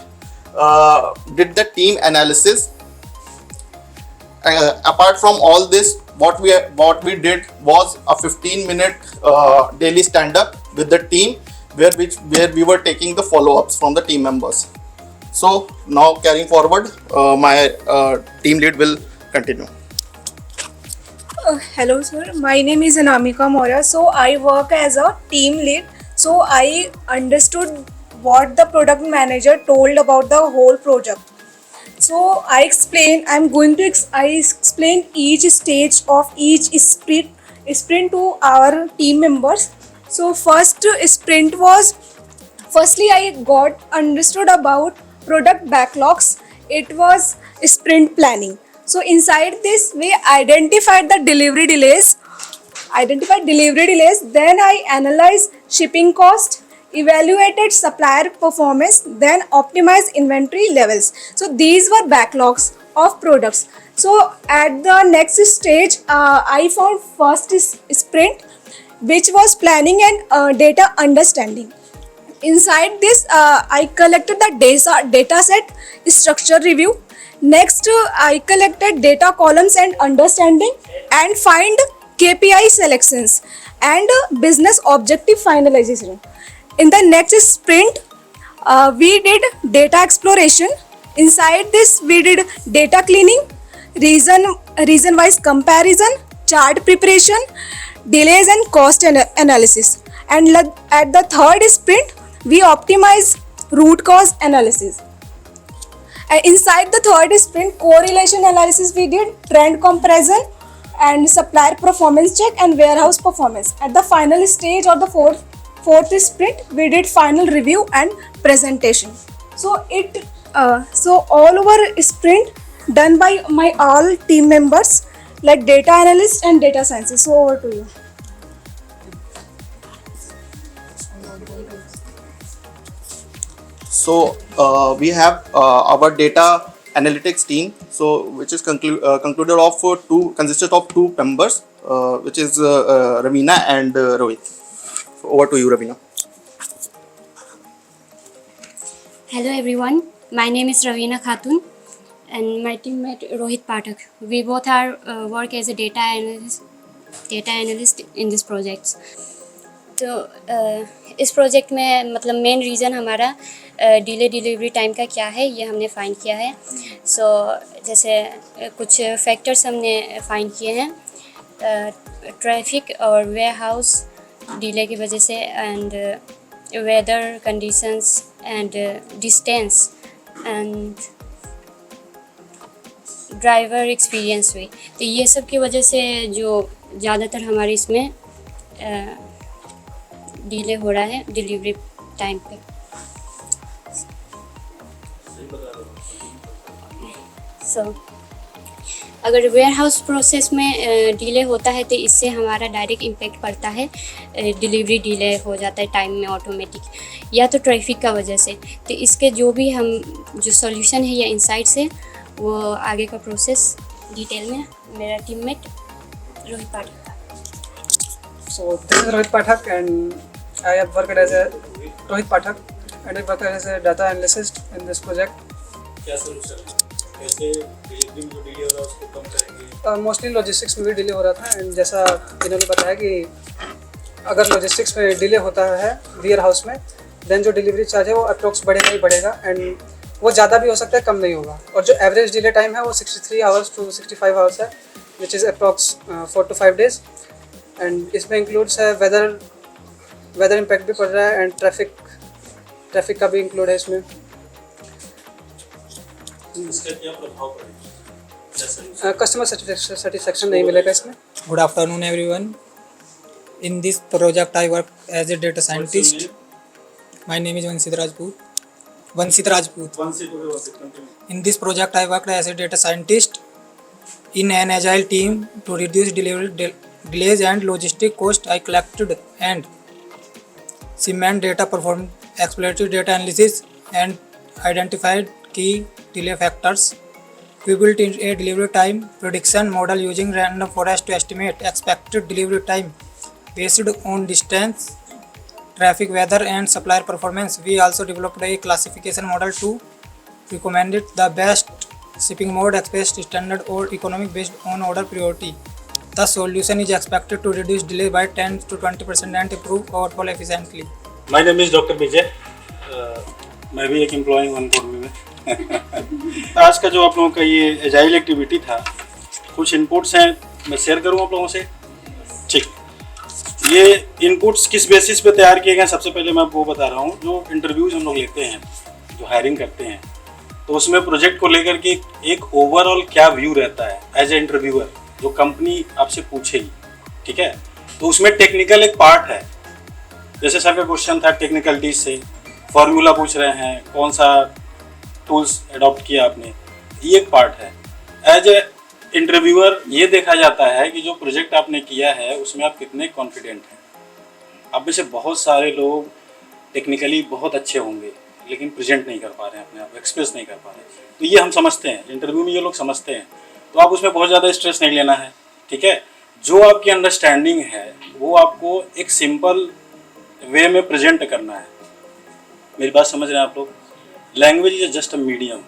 Speaker 2: did the team analysis. Apart from all this, what we did was a 15-minute daily stand-up with the team, where we were taking the follow-ups from the team members. So now carrying forward, my team lead will continue.
Speaker 5: Hello sir, my name is Anamika Maurya. So I work as a team lead. So I understood what the product manager told about the whole project. So I explain each stage of each sprint to our team members. So first sprint was, firstly I got understood about product backlogs. It was sprint planning. So inside this we identified delivery delays. Then I analyzed shipping cost, evaluated supplier performance, then optimized inventory levels. So these were backlogs of products. So at the next stage, I found first sprint, which was planning and data understanding. Inside this, I collected the data set structure review. Next, I collected data columns and understanding, and find KPI selections and business objective finalization. In the next sprint, we did data exploration. Inside this, we did data cleaning, reason-wise comparison, chart preparation, delays and cost analysis. And at the third sprint, we optimize root cause analysis. Inside the third sprint, correlation analysis, we did trend comparison and supplier performance check and warehouse performance. At the final stage of the fourth sprint, we did final review and presentation. So all over sprint done by my all team members, like data analyst and data scientists. So over to you.
Speaker 2: So we have our data analytics team, so which is consisted of 2 members, which is Ravina and Rohit. So over to you, Ravina.
Speaker 3: Hello everyone, my name is Ravina Khatun and my teammate Rohit Pathak. We both are work as a data analyst in this project. तो इस project में मतलब main reason हमारा delivery time का क्या है, ये हमने फाइंड किया है. सो जैसे कुछ फैक्टर्स हमने फाइंड किए हैं, ट्रैफिक और वेयरहाउस डिले की वजह से, and weather conditions and distance and driver experience हुई। तो ये सब की वजह से जो ज़्यादातर हमारे इसमें डिले हो रहा है डिलीवरी टाइम पे। सो अगर वेयर हाउस प्रोसेस में डिले होता है तो इससे हमारा डायरेक्ट इम्पेक्ट पड़ता है, डिलीवरी डिले हो जाता है टाइम में ऑटोमेटिक, या तो ट्रैफिक का वजह से। तो इसके जो भी हम जो सॉल्यूशन है या इंसाइट्स है वो आगे का प्रोसेस डिटेल में मेरा teammate Rohit Pathak.
Speaker 22: So this is Rohit Pathak and I have worked as a Rohit Pathak and I worked as a data analyst in this project.
Speaker 13: क्या सोल्यूशन है, कैसे डिलीवरी में जो डिले हो रहा है उसको कम करेंगे?
Speaker 22: मोस्टली लॉजिस्टिक्स में भी डिले हो रहा था एंड जैसा इन्होंने बताया कि अगर लॉजिस्टिक्स में डिले होता है वेयर हाउस में देन जो डिलीवरी चार्ज है वो अप्रोक्स बढ़ेगा ही बढ़ेगा एंड वो ज़्यादा भी हो सकता है कम नहीं होगा। और जो एवरेज डिले टाइम है वो 63 आवर्स टू 65 आवर्स है which is approx 4 to 5 days and इसमें इंक्लूड्स है वेदर इम्पैक्ट भी पड़ रहा है एंड ट्रैफिक का भी इंक्लूड है इसमें।
Speaker 13: इसका क्या प्रभाव पड़ेगा?
Speaker 22: कस्टमर सेटिस्फेक्शन नहीं मिलेगा इसमें।
Speaker 1: Good afternoon, everyone. In this project, I work as a data scientist. My name is Vansit Rajput. In this project, I worked as a data scientist in an agile team to reduce delivery delays and logistic cost. I collected and cement data, performed exploratory data analysis, and identified key delay factors. We built in a delivery time prediction model using random forest to estimate expected delivery time based on distance, traffic, weather, and supplier performance. We also developed a classification model to recommend the best shipping mode, express, standard, or economic based on order priority. The solution is expected to reduce delay by 10 to 20% and improve overall efficiently.
Speaker 13: My name is Dr. Vijay. मैं भी एक employ हूँ OneCodeWeave में। आज का जो आप लोगों का ये एजाइल एक्टिविटी था, कुछ इनपुट्स हैं मैं शेयर करूँ आप लोगों से। ठीक, ये इनपुट्स किस बेसिस पे तैयार किए गए, सबसे पहले मैं वो बता रहा हूँ। जो इंटरव्यूज हम लोग लेते हैं, जो हायरिंग करते हैं, तो उसमें प्रोजेक्ट को लेकर के एक ओवरऑल क्या व्यू रहता है एज ए इंटरव्यूअर, जो कंपनी आपसे पूछेगी, ठीक है। तो उसमें टेक्निकल एक पार्ट है। जैसे सर का क्वेश्चन था टेक्निकलिटीज से, फॉर्मूला पूछ रहे हैं, कौन सा टूल्स अडॉप्ट किया आपने, ये एक पार्ट है। एज ए इंटरव्यूअर ये देखा जाता है कि जो प्रोजेक्ट आपने किया है उसमें आप कितने कॉन्फिडेंट हैं। आप में से बहुत सारे लोग टेक्निकली बहुत अच्छे होंगे लेकिन प्रेजेंट नहीं कर पा रहे हैं, अपने आप एक्सप्रेस नहीं कर पा रहे हैं। तो ये हम समझते हैं, इंटरव्यू में ये लोग समझते हैं। तो आप उसमें बहुत ज़्यादा स्ट्रेस नहीं लेना है, ठीक है। जो आपकी अंडरस्टैंडिंग है वो आपको एक सिंपल वे में प्रेजेंट करना है। मेरी बात समझ रहे हैं आप लोग? Language is just a medium,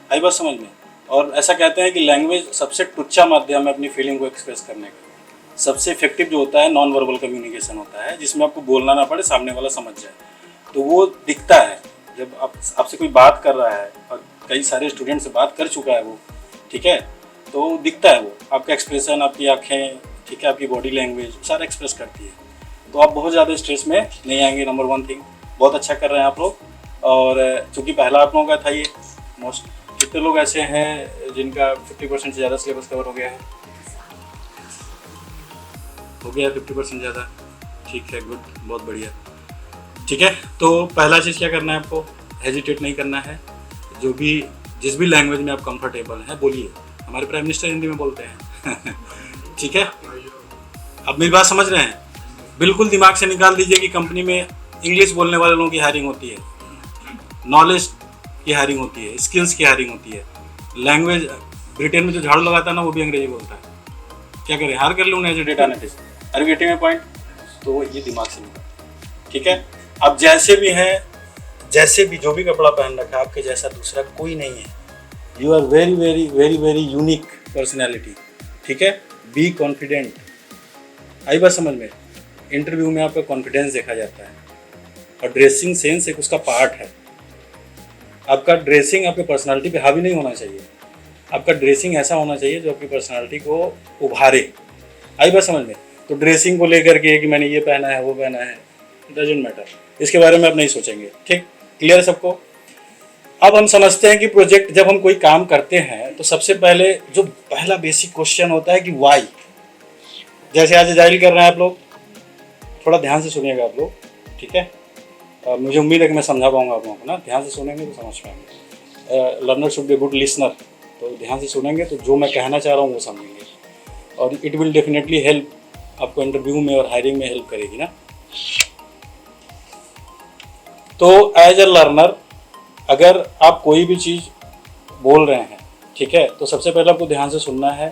Speaker 13: I बात समझ में। और ऐसा कहते हैं कि लैंग्वेज सबसे टुच्चा माध्यम है अपनी फीलिंग को एक्सप्रेस करने का। सबसे इफेक्टिव जो होता है नॉन वर्बल कम्युनिकेशन होता है, जिसमें आपको बोलना ना पड़े, सामने वाला समझ जाए। तो वो दिखता है जब आपसे कोई बात कर रहा है, और कई सारे स्टूडेंट से बात कर चुका है वो, ठीक है, तो दिखता है वो आपका एक्सप्रेशन, आपकी आँखें, ठीक है, आपकी बॉडी लैंग्वेज सारा एक्सप्रेस करती है। तो आप बहुत ज़्यादा स्ट्रेस में नहीं आएंगे। नंबर वन थिंग, बहुत अच्छा कर रहे हैं आप लोग। और चूँकि पहला आप लोगों का था ये, मोस्ट कितने लोग ऐसे हैं जिनका 50% से ज़्यादा सिलेबस कवर हो गया है? हो गया 50% ज़्यादा, ठीक है, गुड, बहुत बढ़िया, ठीक है। तो पहला चीज़ क्या करना है आपको, हेजिटेट नहीं करना है। जो भी जिस भी लैंग्वेज में आप कंफर्टेबल हैं बोलिए। हमारे प्राइम मिनिस्टर हिंदी में बोलते हैं ठीक है। अब मेरी बात समझ रहे हैं? बिल्कुल दिमाग से निकाल दीजिए कि कंपनी में इंग्लिश बोलने वाले लोगों की हायरिंग होती है, नॉलेज की हायरिंग होती है, स्किल्स की हायरिंग होती है। लैंग्वेज, ब्रिटेन में जो झाड़ू लगाता है ना वो भी अंग्रेजी बोलता है। क्या करें, हार कर लूँ ना as a data analyst. Are you getting my point? तो ये दिमाग से निकाल, ठीक है। अब जैसे भी हैं, जैसे भी जो भी कपड़ा पहन रखा है, आपके जैसा दूसरा कोई नहीं है। You are very very very very unique personality, ठीक है। बी कॉन्फिडेंट, आई बात समझ में? इंटरव्यू में आपका कॉन्फिडेंस देखा जाता है, और ड्रेसिंग सेंस एक उसका पार्ट है। आपका ड्रेसिंग आपकी पर्सनालिटी पे हावी नहीं होना चाहिए। आपका ड्रेसिंग ऐसा होना चाहिए जो आपकी पर्सनालिटी को उभारे, आई बात समझ में? तो ड्रेसिंग को लेकर के कि मैंने ये पहना है वो पहना है, डजंट मैटर, इसके बारे में आप नहीं सोचेंगे, ठीक। क्लियर है सबको? अब हम समझते हैं कि प्रोजेक्ट जब हम कोई काम करते हैं तो सबसे पहले जो पहला बेसिक क्वेश्चन होता है कि वाई। जैसे आज एजाइल कर रहे हैं आप लोग, थोड़ा ध्यान से सुनिएगा आप लोग, ठीक है। मुझे उम्मीद है कि मैं समझा पाऊंगा आप लोगों को ना, ध्यान से सुनेंगे तो समझ पाएंगे। Learner should be good listener, तो ध्यान से सुनेंगे तो जो मैं कहना चाह रहा हूँ वो समझेंगे, और इट विल डेफिनेटली हेल्प आपको इंटरव्यू में और हायरिंग में हेल्प करेगी ना। तो एज अ लर्नर अगर आप कोई भी चीज़ बोल रहे हैं, ठीक है, तो सबसे पहले आपको ध्यान से सुनना है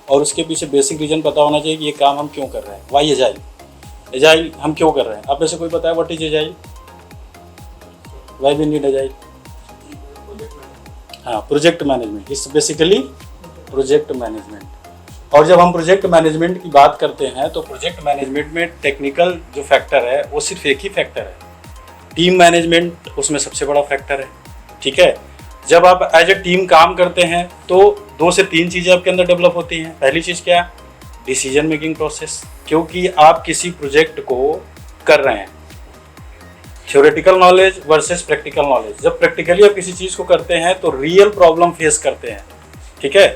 Speaker 13: और उसके पीछे बेसिक रीजन पता होना चाहिए कि ये काम हम क्यों कर रहे हैं। वाई एजाइल, एजाइल हम क्यों कर रहे हैं। आप में से कोई बताया what is agile, why we need agile? हाँ, project management, it's basically project management. और जब हम प्रोजेक्ट मैनेजमेंट की बात करते हैं तो प्रोजेक्ट मैनेजमेंट में टेक्निकल जो फैक्टर है वो सिर्फ एक ही फैक्टर है, टीम मैनेजमेंट उसमें सबसे बड़ा फैक्टर है, ठीक है। जब आप एज ए टीम काम करते हैं तो 2 से 3 चीज़ें आपके अंदर डेवलप होती हैं। पहली चीज़ क्या? डिसीजन मेकिंग प्रोसेस, क्योंकि आप किसी प्रोजेक्ट को कर रहे हैं। Theoretical knowledge versus practical knowledge. जब प्रैक्टिकली आप किसी चीज़ को करते हैं तो रियल प्रॉब्लम फेस करते हैं, ठीक है।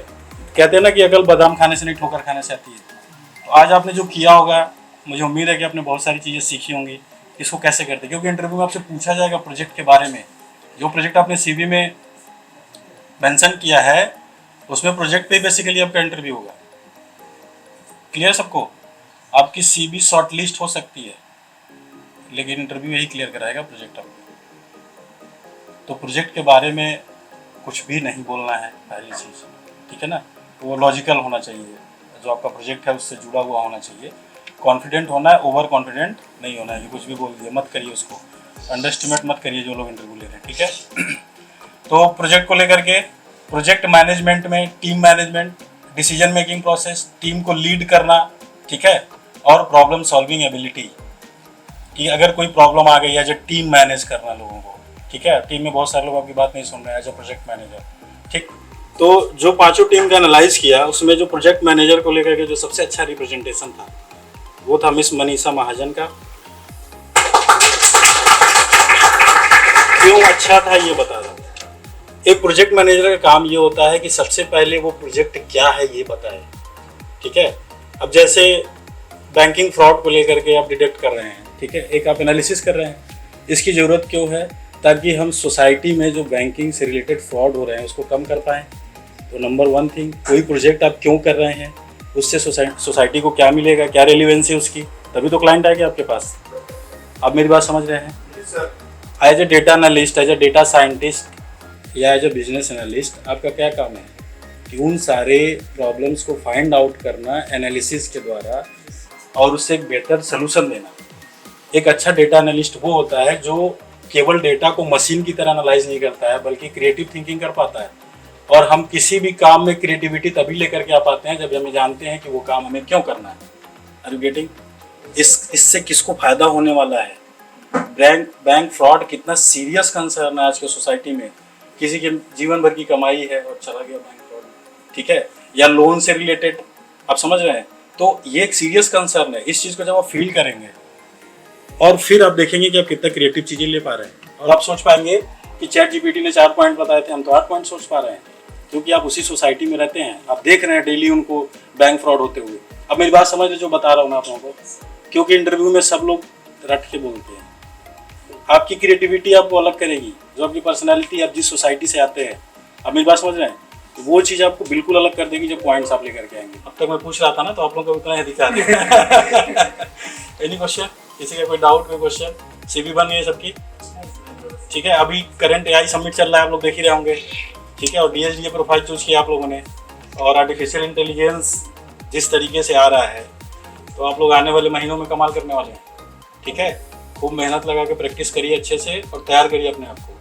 Speaker 13: कहते हैं ना कि अकल बादाम खाने से नहीं ठोकर खाने से आती है। तो आज आपने जो किया होगा, मुझे उम्मीद है कि आपने बहुत सारी चीज़ें सीखी होंगी इसको कैसे करते हैं, क्योंकि इंटरव्यू में आपसे पूछा जाएगा प्रोजेक्ट के बारे में। जो प्रोजेक्ट आपने CV में मेंशन किया है उसमें प्रोजेक्ट पे बेसिकली आपका इंटरव्यू होगा। क्लियर सबको? आपकी CV शॉर्ट लिस्ट हो सकती है लेकिन इंटरव्यू यही क्लियर कराएगा प्रोजेक्ट आपको। तो प्रोजेक्ट के बारे में कुछ भी नहीं बोलना है पहली चीज़, ठीक है ना। वो लॉजिकल होना चाहिए, जो आपका प्रोजेक्ट है उससे जुड़ा हुआ होना चाहिए। कॉन्फिडेंट होना है, ओवर कॉन्फिडेंट नहीं होना है। ये कुछ भी बोल दिए मत करिए, उसको अंडरस्टिमेट मत करिए जो लोग इंटरव्यू ले रहे हैं, ठीक है। तो प्रोजेक्ट को लेकर के प्रोजेक्ट मैनेजमेंट में team management, decision making process, team को लीड करना, ठीक है, और प्रॉब्लम सॉल्विंग एबिलिटी, कि अगर कोई प्रॉब्लम आ गई है जो टीम मैनेज करना लोगों को, ठीक है। टीम में बहुत सारे लोग आपकी बात नहीं सुन रहे हैं एज अ प्रोजेक्ट मैनेजर, ठीक। तो जो 5 टीम का एनालाइज किया उसमें जो प्रोजेक्ट मैनेजर को लेकर के जो सबसे अच्छा रिप्रेजेंटेशन था वो था मिस मनीषा महाजन का। क्यों अच्छा था ये बता रहा हूँ। एक प्रोजेक्ट मैनेजर का काम ये होता है कि सबसे पहले वो प्रोजेक्ट क्या है ये बताए, ठीक है। अब जैसे बैंकिंग फ्रॉड को लेकर के आप डिटेक्ट कर रहे हैं, ठीक है, एक आप एनालिसिस कर रहे हैं, इसकी ज़रूरत क्यों है? ताकि हम सोसाइटी में जो बैंकिंग से रिलेटेड फ्रॉड हो रहे हैं उसको कम कर पाएँ। तो नंबर 1 थिंग, कोई प्रोजेक्ट आप क्यों कर रहे हैं, उससे सोसाइटी को क्या मिलेगा, क्या रेलिवेंसी उसकी, तभी तो क्लाइंट आएगा आपके पास। आप मेरी बात समझ रहे हैं? As a data analyst, as a data scientist या एज ए बिजनेस एनालिस्ट आपका क्या काम है कि उन सारे प्रॉब्लम्स को फाइंड आउट करना एनालिसिस के द्वारा और उससे एक बेहतर सलूशन देना। एक अच्छा डेटा एनालिस्ट वो होता है जो केवल डेटा को मशीन की तरह एनालाइज नहीं करता है बल्कि क्रिएटिव थिंकिंग कर पाता है। और हम किसी भी काम में क्रिएटिविटी तभी लेकर के आ पाते हैं जब हमें जानते हैं कि वो काम हमें क्यों करना है। Are you getting? इससे किसको फायदा होने वाला है? बैंक फ्रॉड कितना सीरियस कंसर्न है आज के सोसाइटी में। किसी के जीवन भर की कमाई है और चला गया बैंक फ्रॉड, ठीक है, या लोन से रिलेटेड, आप समझ रहे हैं। तो ये एक सीरियस कंसर्न है। इस चीज़ को जब आप फील करेंगे और फिर आप देखेंगे कि आप कितना क्रिएटिव चीज़ें ले पा रहे हैं और आप सोच पाएंगे कि ChatGPT ने 4 पॉइंट बताए थे, हम तो 8 पॉइंट सोच पा रहे हैं, क्योंकि आप उसी सोसाइटी में रहते हैं, आप देख रहे हैं डेली उनको बैंक फ्रॉड होते हुए। अब मेरी बात समझ लो जो बता रहा हूँ मैं आप लोगों को, क्योंकि इंटरव्यू में सब लोग रट के बोलते हैं। आपकी क्रिएटिविटी आपको अलग करेगी, जो आपकी पर्सनैलिटी, आप जिस सोसाइटी से आते हैं, आप मेरी बात समझ रहे हैं, तो वो चीज़ आपको बिल्कुल अलग कर देगी जो पॉइंट्स आप लेकर के आएंगे। अब तक मैं पूछ रहा था ना, तो आप लोगों को उतना ही दिखा दिया। Any question? किसी का कोई डाउट, कोई क्वेश्चन? CV बन गई है सबकी, ठीक है। अभी करंट AI सबमिट चल रहा है, आप लोग देख ही रहे होंगे, ठीक है। और DSDA प्रोफाइल चूज किया आप लोगों ने, और आर्टिफिशियल इंटेलिजेंस जिस तरीके से आ रहा है, तो आप लोग आने वाले महीनों में कमाल करने वाले हैं, ठीक है। खूब मेहनत लगा के प्रैक्टिस करिए अच्छे से और तैयार करिए अपने आप को।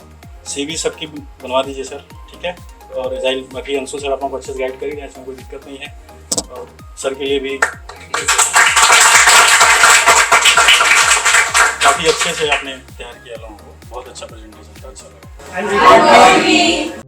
Speaker 13: CV सबकी बनवा दीजिए सर, ठीक है। और एजाइल बाकी अंशु सर आप लोगों को अच्छे से गाइड करेंगे, इसमें कोई दिक्कत नहीं है। और सर के लिए भी काफ़ी अच्छे से आपने तैयार किया लोगों को, बहुत अच्छा प्रेजेंटेशन था, अच्छा लगा।